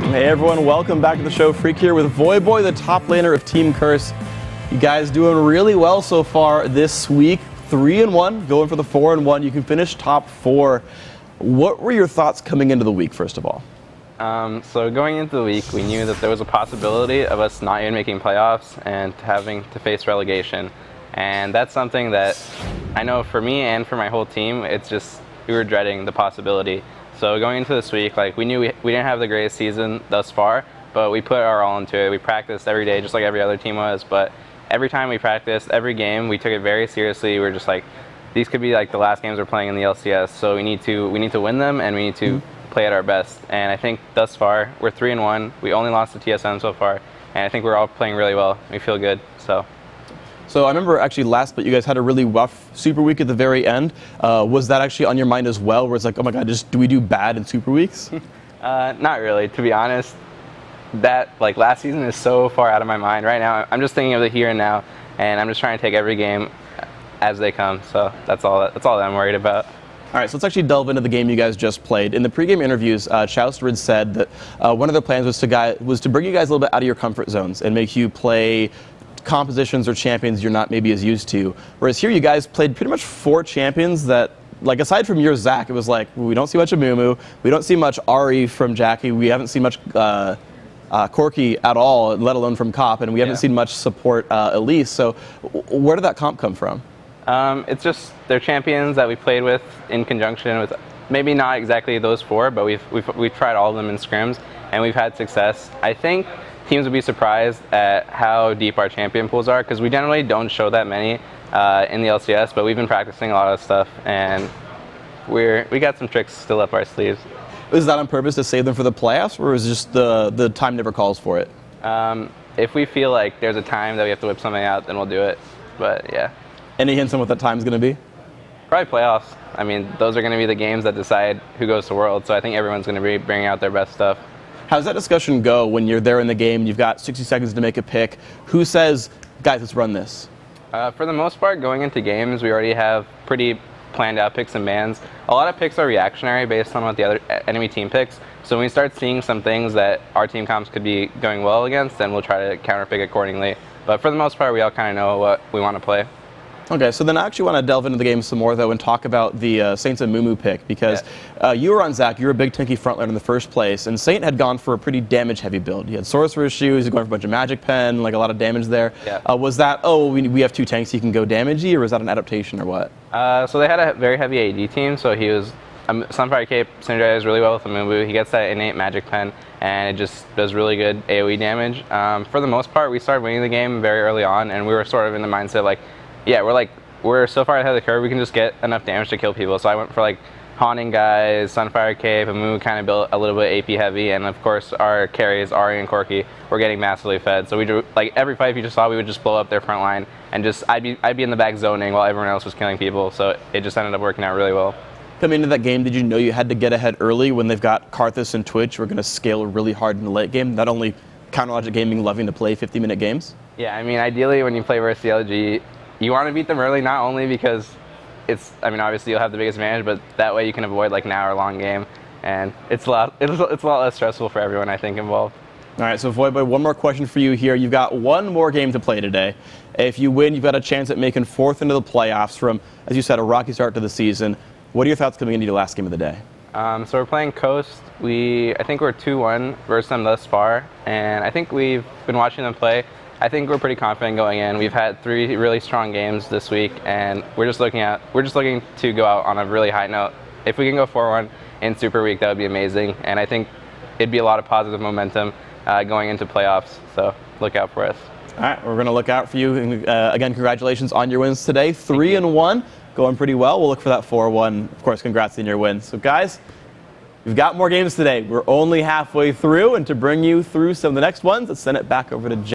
Hey everyone, welcome back to the show. Freak here with Voyboy, the top laner of Team Curse. You guys doing really well so far this week. 3-1, going for the 4-1. You can finish top 4. What were your thoughts coming into the week, first of all? So going into the week, we knew that there was a possibility of us not even making playoffs and having to face relegation. And that's something that I know for me and for my whole team, it's just, we were dreading the possibility. So going into this week, like we knew we didn't have the greatest season thus far, but we put our all into it. We practiced every day just like every other team was, but every time we practiced, every game, we took it very seriously. We were just like, these could be like the last games we're playing in the LCS, so we need to win them and we need to play at our best. And I think thus far, we're 3-1. We only lost to TSM so far, and I think we're all playing really well. We feel good, So I remember actually last, but you guys had a really rough Super Week at the very end. Was that actually on your mind as well, where it's like, oh my God, do we do bad in Super Weeks? Not really, to be honest. That like last season is so far out of my mind. Right now, I'm just thinking of the here and now, and I'm just trying to take every game as they come. So that's all that I'm worried about. All right, so let's actually delve into the game you guys just played. In the pregame interviews, Choustrid said that one of their plans was to bring you guys a little bit out of your comfort zones and make you play compositions or champions you're not maybe as used to. Whereas here you guys played pretty much 4 champions that, like aside from your Zac, it was like, we don't see much of Mumu, we don't see much Ari from Jackie, we haven't seen much Corki at all, let alone from Cop, and we haven't seen much support Elise. So where did that comp come from? It's just they're champions that we played with in conjunction with, maybe not exactly those 4, but we've tried all of them in scrims, and we've had success. I think teams would be surprised at how deep our champion pools are, because we generally don't show that many in the LCS, but we've been practicing a lot of stuff, and we got some tricks still up our sleeves. Is that on purpose to save them for the playoffs, or is it just the time never calls for it? If we feel like there's a time that we have to whip something out, then we'll do it, but yeah. Any hints on what that time's going to be? Probably playoffs. I mean, those are going to be the games that decide who goes to World, so I think everyone's going to be bringing out their best stuff. How does that discussion go when you're there in the game, you've got 60 seconds to make a pick? Who says, guys, let's run this? For the most part, going into games, we already have pretty planned out picks and bans. A lot of picks are reactionary based on what the other enemy team picks, so when we start seeing some things that our team comps could be going well against, then we'll try to counter pick accordingly. But for the most part, we all kind of know what we want to play. Okay, so then I actually want to delve into the game some more, though, and talk about the Saints and Mumu pick, because you were on Zac, you were a big tanky frontlaner in the first place, and Saint had gone for a pretty damage-heavy build. He had Sorcerer's Shoes, he was going for a bunch of Magic Pen, like a lot of damage there. Yeah. Was that, we have 2 tanks, he can go damagey, or was that an adaptation, or what? So they had a very heavy AD team, so he was, Sunfire Cape synergizes really well with the Mumu. He gets that innate Magic Pen, and it just does really good AoE damage. For the most part, we started winning the game very early on, and we were sort of in the mindset like, yeah, we're so far ahead of the curve, we can just get enough damage to kill people. So I went for like Haunting guys, Sunfire Cape, and Mumu kind of built a little bit AP heavy, and of course our carries, Ari and Corki, were getting massively fed. So we do, like every fight you just saw, we would just blow up their front line, and just I'd be in the back zoning while everyone else was killing people. So it just ended up working out really well. Coming into that game, did you know you had to get ahead early when they've got Karthus and Twitch who are going to scale really hard in the late game? Not only Counter Logic Gaming loving to play 50-minute games? Yeah, I mean, ideally when you play versus CLG, you want to beat them early, not only because obviously you'll have the biggest advantage, but that way you can avoid like an hour-long game, and it's a lot less stressful for everyone, I think, involved. All right, so Voyboy, one more question for you here. You've got one more game to play today. If you win, you've got a chance at making 4th into the playoffs from, as you said, a rocky start to the season. What are your thoughts coming into your last game of the day? So we're playing Coast. I think we're 2-1 versus them thus far, and I think we've been watching them play. I think we're pretty confident going in. We've had 3 really strong games this week, and we're just looking to go out on a really high note. If we can go 4-1 in Super Week, that would be amazing, and I think it'd be a lot of positive momentum going into playoffs. So look out for us. All right, we're going to look out for you. And, again, congratulations on your wins today. 3-1, going pretty well. We'll look for that 4-1. Of course, congrats on your wins. So guys, we've got more games today. We're only halfway through, and to bring you through some of the next ones, let's send it back over to Jay.